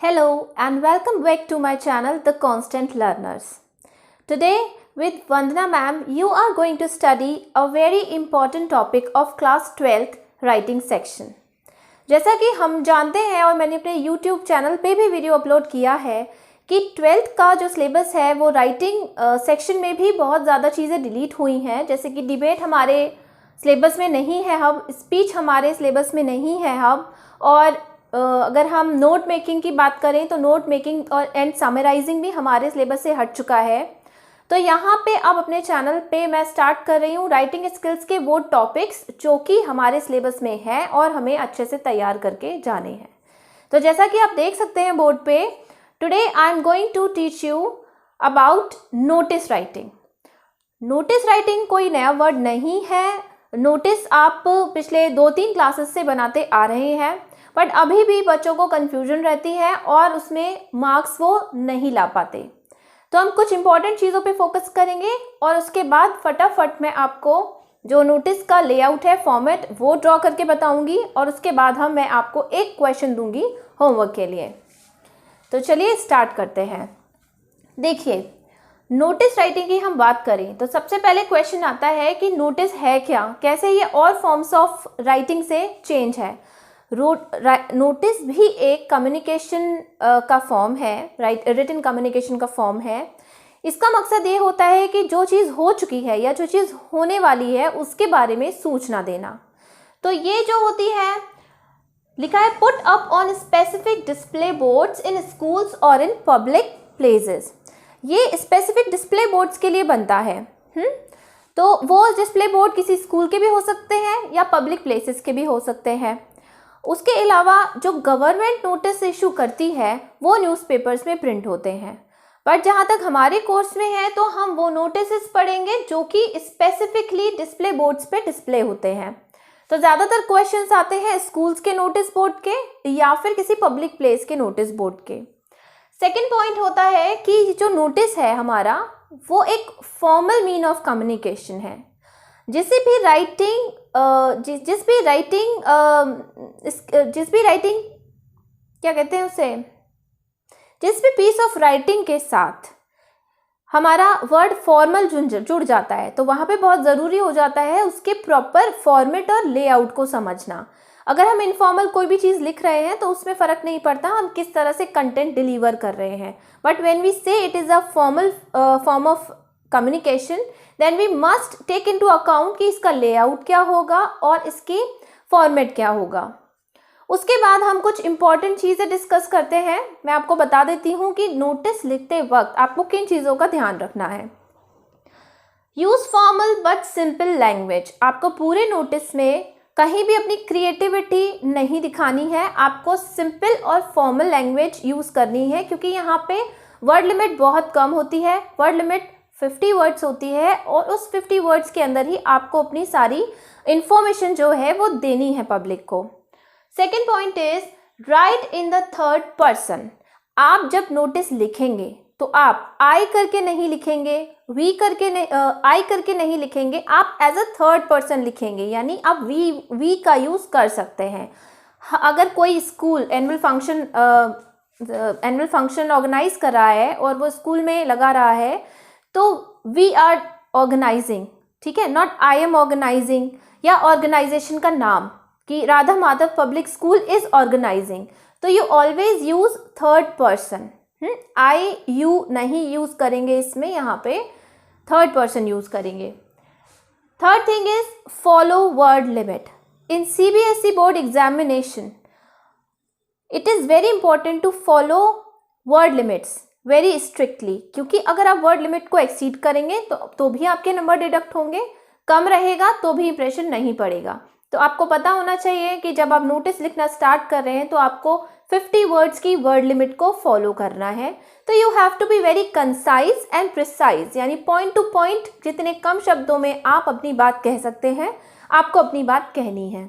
Hello and welcome back to my channel The Constant Learners. Today with Vandana ma'am you are going to study a very important topic of class 12th writing section. जैसा कि हम जानते हैं और मैंने अपने YouTube channel पे भी वीडियो अपलोड किया है कि 12th का जो सिलेबस है वो राइटिंग सेक्शन में भी बहुत ज़्यादा चीज़ें डिलीट हुई हैं, जैसे कि डिबेट हमारे सिलेबस में नहीं है, अब स्पीच हमारे सिलेबस में नहीं है अब, और अगर हम नोट मेकिंग की बात करें तो नोट मेकिंग और एंड समराइजिंग भी हमारे सिलेबस से हट चुका है। तो यहाँ पे अब अपने चैनल पे मैं स्टार्ट कर रही हूँ राइटिंग स्किल्स के वो टॉपिक्स जो कि हमारे सिलेबस में हैं और हमें अच्छे से तैयार करके जाने हैं। तो जैसा कि आप देख सकते हैं बोर्ड पे, today I am going to teach you about notice writing. Notice writing कोई नया वर्ड नहीं है। नोटिस आप पिछले 2-3 क्लासेस से बनाते आ रहे हैं, बट अभी भी बच्चों को कन्फ्यूजन रहती है और उसमें मार्क्स वो नहीं ला पाते। तो हम कुछ इंपॉर्टेंट चीज़ों पे फोकस करेंगे और उसके बाद फटाफट मैं आपको जो नोटिस का लेआउट है, फॉर्मेट, वो ड्रॉ करके बताऊंगी और उसके बाद मैं आपको एक क्वेश्चन दूंगी होमवर्क के लिए। तो चलिए स्टार्ट करते हैं। देखिए, नोटिस राइटिंग की हम बात करें तो सबसे पहले क्वेश्चन आता है कि नोटिस है क्या, कैसे ये और फॉर्म्स ऑफ राइटिंग से चेंज है। नोटिस भी एक कम्युनिकेशन का फॉर्म है, रिटन कम्युनिकेशन का फॉर्म है। इसका मकसद ये होता है कि जो चीज़ हो चुकी है या जो चीज़ होने वाली है उसके बारे में सूचना देना। तो ये जो होती है, लिखा है put up on specific display boards in schools और इन पब्लिक प्लेसेस। ये स्पेसिफिक डिस्प्ले बोर्ड्स के लिए बनता है। तो वो डिस्प्ले बोर्ड किसी स्कूल के भी हो सकते हैं या पब्लिक प्लेसेस के भी हो सकते हैं। उसके अलावा जो गवर्नमेंट नोटिस इशू करती है वो न्यूज़पेपर्स में प्रिंट होते हैं, बट जहाँ तक हमारे कोर्स में है तो हम वो नोटिस पढ़ेंगे जो कि स्पेसिफिकली डिस्प्ले बोर्ड्स पे डिस्प्ले होते हैं। तो ज़्यादातर क्वेश्चंस आते हैं स्कूल्स के नोटिस बोर्ड के या फिर किसी पब्लिक प्लेस के नोटिस बोर्ड के। सेकेंड पॉइंट होता है कि जो नोटिस है हमारा वो एक फॉर्मल मीन ऑफ कम्युनिकेशन है। जिस भी राइटिंग क्या कहते हैं उसे, जिस भी पीस ऑफ राइटिंग के साथ हमारा वर्ड फॉर्मल जुड़ जाता है तो वहाँ पे बहुत ज़रूरी हो जाता है उसके प्रॉपर फॉर्मेट और लेआउट को समझना। अगर हम इनफॉर्मल कोई भी चीज़ लिख रहे हैं तो उसमें फ़र्क नहीं पड़ता हम किस तरह से कंटेंट डिलीवर कर रहे हैं, but when we say it is a formal form of communication then we must take into account कि इसका लेआउट क्या होगा और इसकी फॉर्मेट क्या होगा। उसके बाद हम कुछ इंपॉर्टेंट चीज़ें डिस्कस करते हैं। मैं आपको बता देती हूँ कि नोटिस लिखते वक्त आपको किन चीज़ों का ध्यान रखना है। Use formal but simple language. आपको पूरे नोटिस में कहीं भी अपनी क्रिएटिविटी नहीं दिखानी है, आपको सिंपल और फॉर्मल लैंग्वेज यूज़ करनी है, क्योंकि यहाँ पे वर्ड लिमिट बहुत कम होती है। वर्ड लिमिट 50 वर्ड्स होती है और उस 50 वर्ड्स के अंदर ही आपको अपनी सारी इंफॉर्मेशन जो है वो देनी है पब्लिक को। Second point is right in the third person. आप जब नोटिस लिखेंगे तो आप आई करके नहीं लिखेंगे, आई करके नहीं लिखेंगे, आप एज अ थर्ड पर्सन लिखेंगे, यानी आप वी का यूज़ कर सकते हैं। अगर कोई स्कूल एनुअल फंक्शन ऑर्गेनाइज कर रहा है और वो स्कूल में लगा रहा है तो वी आर ऑर्गेनाइजिंग, ठीक है, नॉट आई एम ऑर्गेनाइजिंग, या ऑर्गेनाइजेशन का नाम कि Radha Madhav public school is organising, तो you always use third person. I you नहीं यूज करेंगे इसमें, यहाँ पे थर्ड पर्सन यूज करेंगे। Third thing is follow word limit. In CBSE board examination it is very important to follow word limits very strictly, क्योंकि अगर आप word limit को एक्सीड करेंगे तो भी आपके नंबर डिडक्ट होंगे, कम रहेगा तो भी इंप्रेशन नहीं पड़ेगा। तो आपको पता होना चाहिए कि जब आप नोटिस लिखना स्टार्ट कर रहे हैं तो आपको 50 वर्ड्स की वर्ड लिमिट को फॉलो करना है। तो you have to be very concise and precise, यानी पॉइंट टू पॉइंट जितने कम शब्दों में आप अपनी बात कह सकते हैं आपको अपनी बात कहनी है।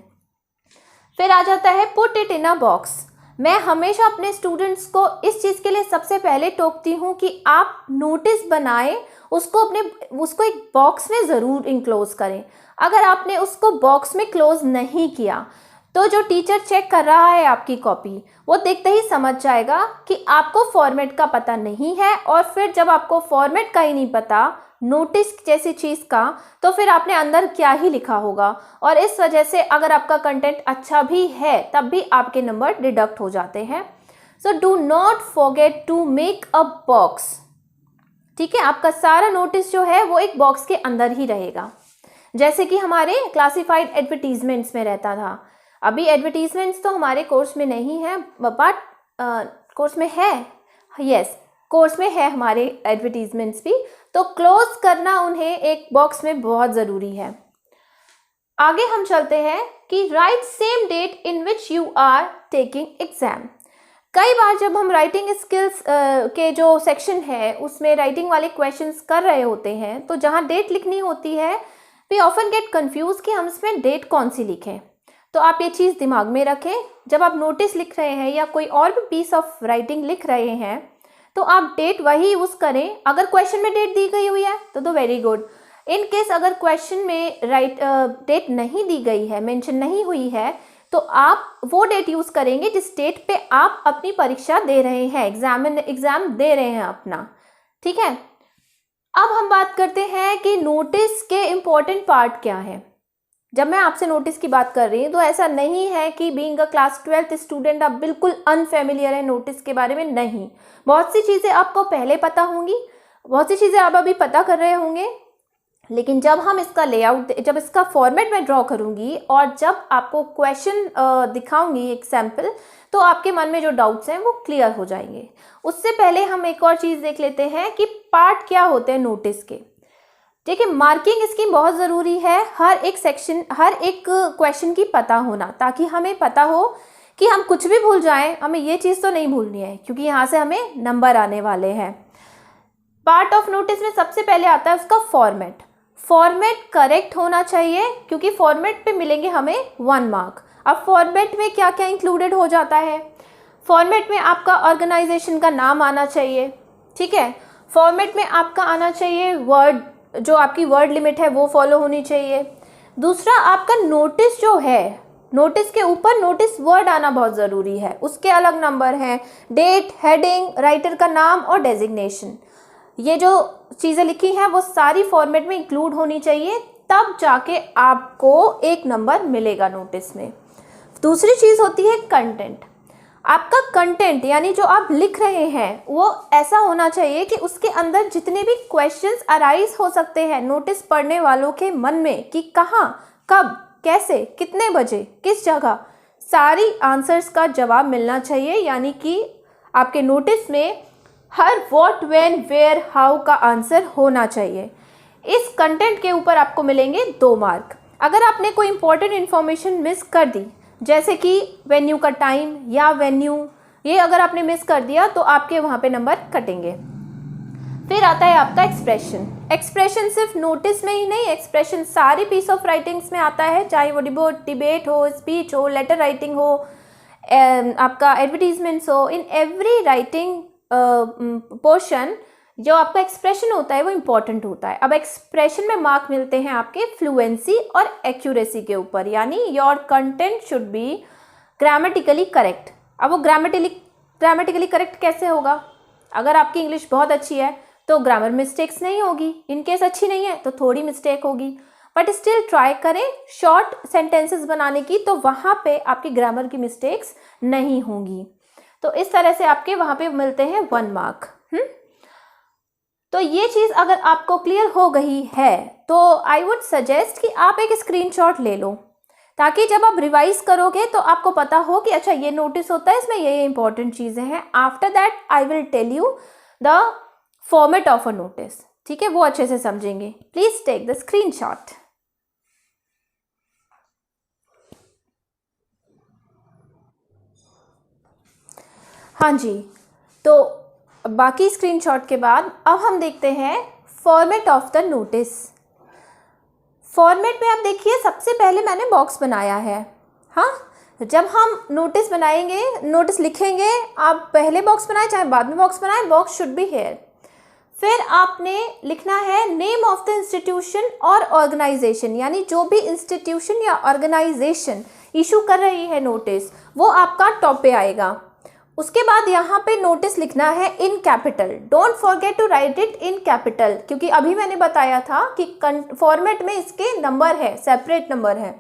फिर आ जाता है put it in a box. मैं हमेशा अपने स्टूडेंट्स को इस चीज़ के लिए सबसे पहले टोकती हूँ कि आप नोटिस बनाएं, उसको एक बॉक्स में ज़रूर इनक्लोज करें। अगर आपने उसको बॉक्स में क्लोज नहीं किया तो जो टीचर चेक कर रहा है आपकी कॉपी, वो देखते ही समझ जाएगा कि आपको फॉर्मेट का पता नहीं है, और फिर जब आपको फॉर्मेट का ही नहीं पता नोटिस जैसी चीज़ का, तो फिर आपने अंदर क्या ही लिखा होगा। और इस वजह से अगर आपका कंटेंट अच्छा भी है तब भी आपके नंबर डिडक्ट हो जाते हैं। So do not forget to make a box. ठीक है, आपका सारा नोटिस जो है वो एक बॉक्स के अंदर ही रहेगा, जैसे कि हमारे क्लासिफाइड एडवर्टीजमेंट्स में रहता था। अभी एडवर्टीजमेंट्स तो हमारे कोर्स में नहीं है, बट कोर्स में है, यस कोर्स में है हमारे एडवर्टीजमेंट्स भी, तो क्लोज करना उन्हें एक बॉक्स में बहुत ज़रूरी है। आगे हम चलते हैं कि write same date in which you are taking exam. कई बार जब हम राइटिंग स्किल्स के जो सेक्शन है उसमें राइटिंग वाले क्वेश्चंस कर रहे होते हैं, तो जहाँ डेट लिखनी होती है वी ऑफन गेट कंफ्यूज कि हम इसमें डेट कौन सी लिखें। तो आप ये चीज़ दिमाग में रखें, जब आप नोटिस लिख रहे हैं या कोई और भी पीस ऑफ राइटिंग लिख रहे हैं तो आप डेट वही यूज़ करें। अगर क्वेश्चन में डेट दी गई हुई है तो वेरी गुड। इन केस अगर क्वेश्चन में डेट नहीं दी गई है, मेंशन नहीं हुई है, तो आप वो डेट यूज़ करेंगे जिस डेट पे आप अपनी परीक्षा दे रहे हैं, एग्ज़ाम दे रहे हैं अपना। ठीक है, अब हम बात करते हैं कि नोटिस के इम्पोर्टेंट पार्ट क्या है। जब मैं आपसे नोटिस की बात कर रही हूँ तो ऐसा नहीं है कि being a class 12th student आप बिल्कुल अनफेमिलियर है नोटिस के बारे में, नहीं। बहुत सी चीज़ें आपको पहले पता होंगी, बहुत सी चीज़ें आप अभी पता कर रहे होंगे, लेकिन जब हम इसका लेआउट, जब इसका फॉर्मेट मैं ड्रॉ करूँगी और जब आपको क्वेश्चन दिखाऊंगी एक सैम्पल, तो आपके मन में जो डाउट्स हैं वो क्लियर हो जाएंगे। उससे पहले हम एक और चीज़ देख लेते हैं कि पार्ट क्या होते हैं नोटिस के। देखिए, मार्किंग स्कीम बहुत ज़रूरी है, हर एक सेक्शन, हर एक क्वेश्चन की पता होना, ताकि हमें पता हो कि हम कुछ भी भूल जाएं, हमें ये चीज़ तो नहीं भूलनी है, क्योंकि यहाँ से हमें नंबर आने वाले हैं। पार्ट ऑफ नोटिस में सबसे पहले आता है उसका फॉर्मेट। फॉर्मेट करेक्ट होना चाहिए, क्योंकि फॉर्मेट पे मिलेंगे हमें 1 मार्क। अब फॉर्मेट में क्या क्या इंक्लूडेड हो जाता है? फॉर्मेट में आपका ऑर्गेनाइजेशन का नाम आना चाहिए, ठीक है। फॉर्मेट में आपका आना चाहिए वर्ड, जो आपकी वर्ड लिमिट है वो फॉलो होनी चाहिए। दूसरा, आपका नोटिस जो है, नोटिस के ऊपर नोटिस वर्ड आना बहुत ज़रूरी है, उसके अलग नंबर हैं, डेट, हेडिंग, राइटर का नाम और डेजिग्नेशन। ये जो चीज़ें लिखी हैं वो सारी फॉर्मेट में इंक्लूड होनी चाहिए, तब जाके आपको एक नंबर मिलेगा नोटिस में। दूसरी चीज़ होती है कंटेंट। आपका कंटेंट यानी जो आप लिख रहे हैं वो ऐसा होना चाहिए कि उसके अंदर जितने भी क्वेश्चंस अराइज हो सकते हैं नोटिस पढ़ने वालों के मन में, कि कहाँ, कब, कैसे, कितने बजे, किस जगह, सारी आंसर्स का जवाब मिलना चाहिए। यानी कि आपके नोटिस में हर व्हाट, व्हेन, वेयर, हाउ का आंसर होना चाहिए। इस कंटेंट के ऊपर आपको मिलेंगे 2 मार्क। अगर आपने कोई इंपॉर्टेंट इन्फॉर्मेशन मिस कर दी, जैसे कि वेन्यू का टाइम या वेन्यू, ये अगर आपने मिस कर दिया तो आपके वहाँ पे नंबर कटेंगे। फिर आता है आपका एक्सप्रेशन। एक्सप्रेशन सिर्फ नोटिस में ही नहीं, एक्सप्रेशन सारी पीस ऑफ राइटिंग्स में आता है, चाहे वो डिबेट हो, स्पीच हो, लेटर राइटिंग हो, आपका एडवर्टीजमेंट्स हो। इन एवरी राइटिंग पोर्शन जो आपका एक्सप्रेशन होता है वो इम्पॉर्टेंट होता है। अब एक्सप्रेशन में मार्क मिलते हैं आपके फ्लुएंसी और एक्यूरेसी के ऊपर, यानी your content should be grammatically correct. अब वो ग्रामेटिकली करेक्ट कैसे होगा? अगर आपकी इंग्लिश बहुत अच्छी है तो ग्रामर मिस्टेक्स नहीं होगी, इनकेस अच्छी नहीं है तो थोड़ी मिस्टेक होगी, बट स्टिल ट्राई करें शॉर्ट सेंटेंसेस बनाने की, तो वहाँ पे आपकी ग्रामर की मिस्टेक्स नहीं होंगी। तो इस तरह से आपके वहाँ पे मिलते हैं 1 मार्क। तो ये चीज़ अगर आपको क्लियर हो गई है तो आई वुड सजेस्ट कि आप एक स्क्रीनशॉट ले लो, ताकि जब आप रिवाइज करोगे तो आपको पता हो कि अच्छा ये नोटिस होता है, इसमें ये इंपॉर्टेंट चीज़ें हैं। After that I will tell you the format of a notice, ठीक है, वो अच्छे से समझेंगे। Please take the screenshot. हाँ जी, तो बाकी स्क्रीनशॉट के बाद अब हम देखते हैं format of the notice. Format में आप देखिए, सबसे पहले मैंने बॉक्स बनाया है। हाँ, जब हम नोटिस बनाएंगे, नोटिस लिखेंगे, आप पहले बॉक्स बनाए चाहे बाद में बॉक्स बनाए, बॉक्स शुड बी हेयर। फिर आपने लिखना है नेम ऑफ द इंस्टीट्यूशन और ऑर्गेनाइजेशन, यानी जो भी इंस्टीट्यूशन या ऑर्गेनाइजेशन इशू कर रही है नोटिस वो आपका टॉप पे आएगा। उसके बाद यहाँ पे नोटिस लिखना है in capital, don't forget to write it in capital, क्योंकि अभी मैंने बताया था कि फॉर्मेट में इसके नंबर है, सेपरेट नंबर है।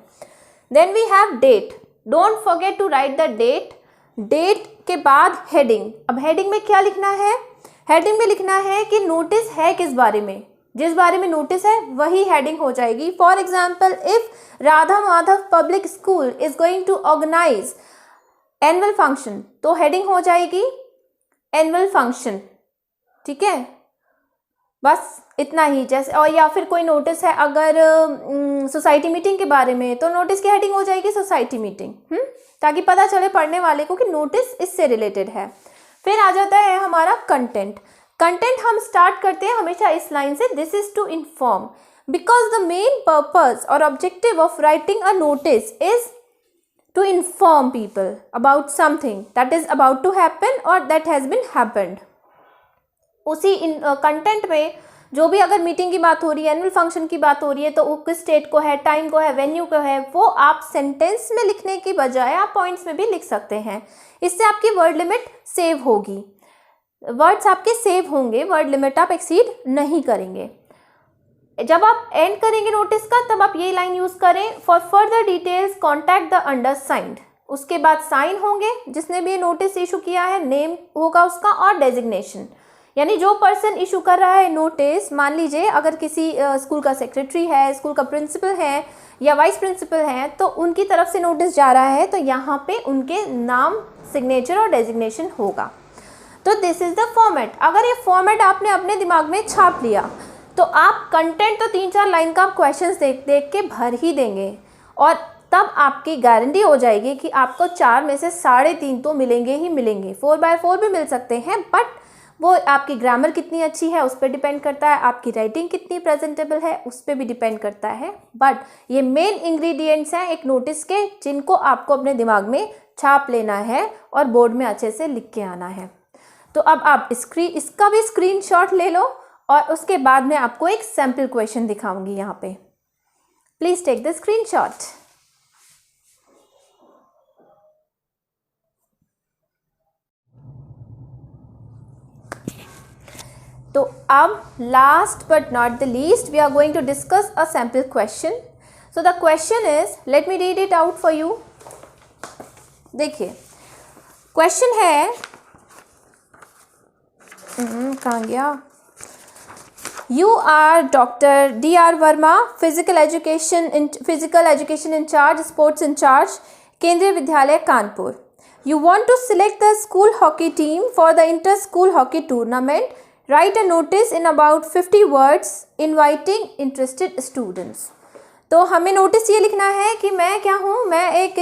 Then we have date, don't forget to write the date. Date के बाद हेडिंग, अब हेडिंग में क्या लिखना है, हेडिंग में लिखना है कि नोटिस है किस बारे में, जिस बारे में नोटिस है वही हेडिंग हो जाएगी। For example, if Radha Madhav public school is going to organise annual function, तो हेडिंग हो जाएगी एनुअल फंक्शन। ठीक है, बस इतना ही। जैसे और या फिर कोई नोटिस है अगर सोसाइटी मीटिंग के बारे में, तो नोटिस की हेडिंग हो जाएगी सोसाइटी मीटिंग, ताकि पता चले पढ़ने वाले को कि नोटिस इससे रिलेटेड है। फिर आ जाता है हमारा कंटेंट। कंटेंट हम स्टार्ट करते हैं हमेशा इस लाइन से, this is to inform, because the main purpose और objective of writing a notice is to inform people about something that is about to happen or that has been happened। उसी content में जो भी अगर meeting की बात हो रही है, एनुअल फंक्शन की बात हो रही है, तो वो किस डेट को है, टाइम को है, वेन्यू को है, वो आप सेंटेंस में लिखने की बजाय आप पॉइंट्स में भी लिख सकते हैं। इससे आपकी वर्ड लिमिट सेव होगी, वर्ड्स आपके सेव होंगे, वर्ड लिमिट आप एक्सीड नहीं करेंगे। जब आप एंड करेंगे नोटिस का तब आप ये लाइन यूज़ करें, for further details contact the undersigned. उसके बाद साइन होंगे, जिसने भी नोटिस इशू किया है नेम होगा उसका और डेजिग्नेशन, यानी जो पर्सन इशू कर रहा है नोटिस, मान लीजिए अगर किसी स्कूल का सेक्रेटरी है, स्कूल का प्रिंसिपल है या वाइस प्रिंसिपल है, तो उनकी तरफ से नोटिस जा रहा है, तो यहाँ पे उनके नाम, सिग्नेचर और डेजिग्नेशन होगा। तो दिस इज़ द फॉर्मेट। अगर ये फॉर्मेट आपने अपने दिमाग में छाप लिया तो आप कंटेंट तो 3-4 लाइन का आप क्वेश्चंस देख देख के भर ही देंगे, और तब आपकी गारंटी हो जाएगी कि आपको 4 में से 3.5 तो मिलेंगे ही मिलेंगे। 4/4 भी मिल सकते हैं, बट वो आपकी ग्रामर कितनी अच्छी है उस पर डिपेंड करता है, आपकी राइटिंग कितनी प्रेजेंटेबल है उस पर भी डिपेंड करता है। बट ये मेन इंग्रेडिएंट्स हैं एक नोटिस के, जिनको आपको अपने दिमाग में छाप लेना है और बोर्ड में अच्छे से लिख के आना है। तो अब आप इसका भी स्क्रीनशॉट ले लो, और उसके बाद मैं आपको एक सैम्पल क्वेश्चन दिखाऊंगी यहाँ पे। Please take the screenshot. तो अब last but not the least we are going to discuss a sample question. So the question is, let me read it out for you. देखिए क्वेश्चन है, कहाँ गया, You are Dr. D.R. Verma, physical education in charge, sports in charge, केंद्रीय विद्यालय Kanpur. You want to select the school hockey team for the inter-school hockey tournament. Write a notice in about 50 words inviting interested students. तो हमें notice ये लिखना है कि मैं क्या हूँ, मैं एक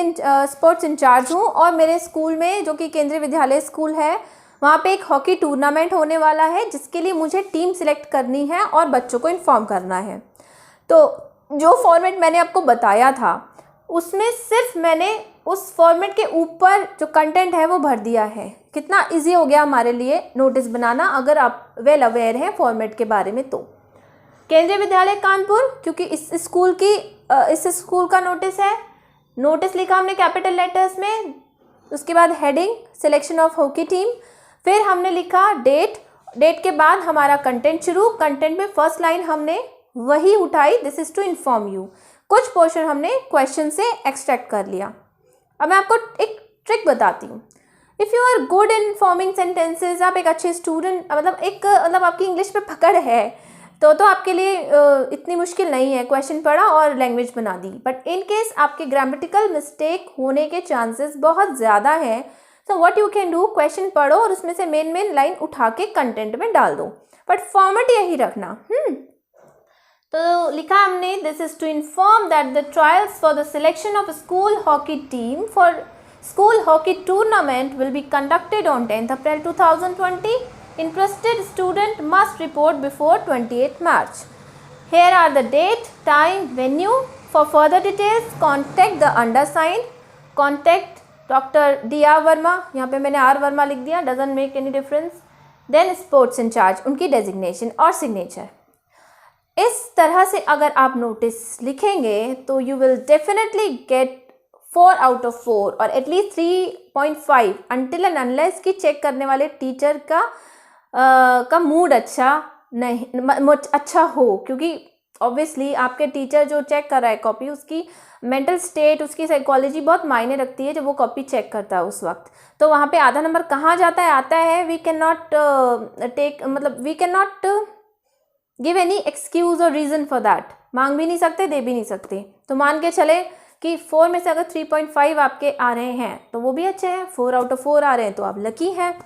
स्पोर्ट्स इंचार्ज हूँ और मेरे स्कूल में, जो कि केंद्रीय विद्यालय स्कूल है, वहाँ पे एक हॉकी टूर्नामेंट होने वाला है, जिसके लिए मुझे टीम सिलेक्ट करनी है और बच्चों को इन्फॉर्म करना है। तो जो फॉर्मेट मैंने आपको बताया था उसमें सिर्फ मैंने उस फॉर्मेट के ऊपर जो कंटेंट है वो भर दिया है। कितना इजी हो गया हमारे लिए नोटिस बनाना, अगर आप वेल अवेयर हैं फॉर्मेट के बारे में। तो केंद्रीय विद्यालय कानपुर, क्योंकि इस स्कूल का नोटिस है, नोटिस लिखा हमने कैपिटल लेटर्स में। उसके बाद heading, selection of hockey team, फिर हमने लिखा डेट, डेट के बाद हमारा कंटेंट शुरू। कंटेंट में फर्स्ट लाइन हमने वही उठाई, this is to inform you. कुछ पोर्शन हमने क्वेश्चन से एक्सट्रैक्ट कर लिया। अब मैं आपको एक ट्रिक बताती हूँ। If you are good in forming sentences, आप एक अच्छे स्टूडेंट, मतलब आपकी इंग्लिश पे पकड़ है, तो आपके लिए इतनी मुश्किल नहीं है, क्वेश्चन पढ़ा और लैंग्वेज बना दी। बट इन केस आपके ग्रामेटिकल मिस्टेक होने के चांसेस बहुत ज़्यादा हैं, so what you can do, question पढ़ो और उसमें से मेन लाइन उठा के कंटेंट में डाल दो, बट फॉर्मेट यही रखना। तो लिखा हमने, this is to inform that the trials for the selection of school hockey team for school hockey tournament will be conducted on 10th April 2020. Interested student must report before 28th March. Here are the date, time, venue. For further details, contact the undersigned. Contact Dr. D.R. Verma. यहाँ पे मैंने R. Verma लिख दिया, doesn't make any difference. Then sports incharge, उनकी designation और signature. इस तरह से अगर आप नोटिस लिखेंगे तो you will definitely get 4 out of 4 और एटलीस्ट 3.5 अनटिल एंड अनलेस कि चेक करने वाले टीचर का मूड अच्छा हो, क्योंकि ऑब्वियसली आपके टीचर जो चेक कर रहा है कॉपी, उसकी मेंटल स्टेट, उसकी साइकोलॉजी बहुत मायने रखती है जब वो कॉपी चेक करता है उस वक्त। तो वहाँ पे आधा नंबर कहाँ जाता है, आता है, we can not we can not give any excuse और रीज़न फॉर दैट, मांग भी नहीं सकते, दे भी नहीं सकते। तो मान के चले कि 4 में से अगर 3.5 आपके आ रहे हैं तो वो भी अच्छे हैं, 4 आउट ऑफ 4 आ रहे हैं तो आप लकी हैं।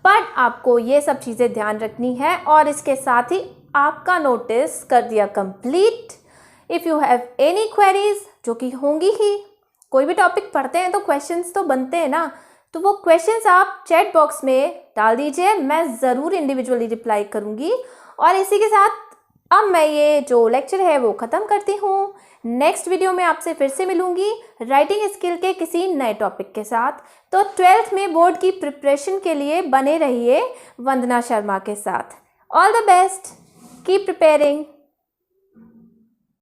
बट आपको ये सब चीज़ें ध्यान रखनी है और इसके साथ ही आपका नोटिस कर दिया complete. If you have any queries, जो कि होंगी ही, कोई भी टॉपिक पढ़ते हैं तो क्वेश्चंस तो बनते हैं ना, तो वो क्वेश्चंस आप चैट बॉक्स में डाल दीजिए, मैं ज़रूर इंडिविजुअली रिप्लाई करूँगी। और इसी के साथ अब मैं ये जो लेक्चर है वो ख़त्म करती हूँ। नेक्स्ट वीडियो में आपसे फिर से मिलूँगी राइटिंग स्किल के किसी नए टॉपिक के साथ। तो 12th में बोर्ड की प्रिपरेशन के लिए बने रहिए वंदना शर्मा के साथ। All the best, keep preparing.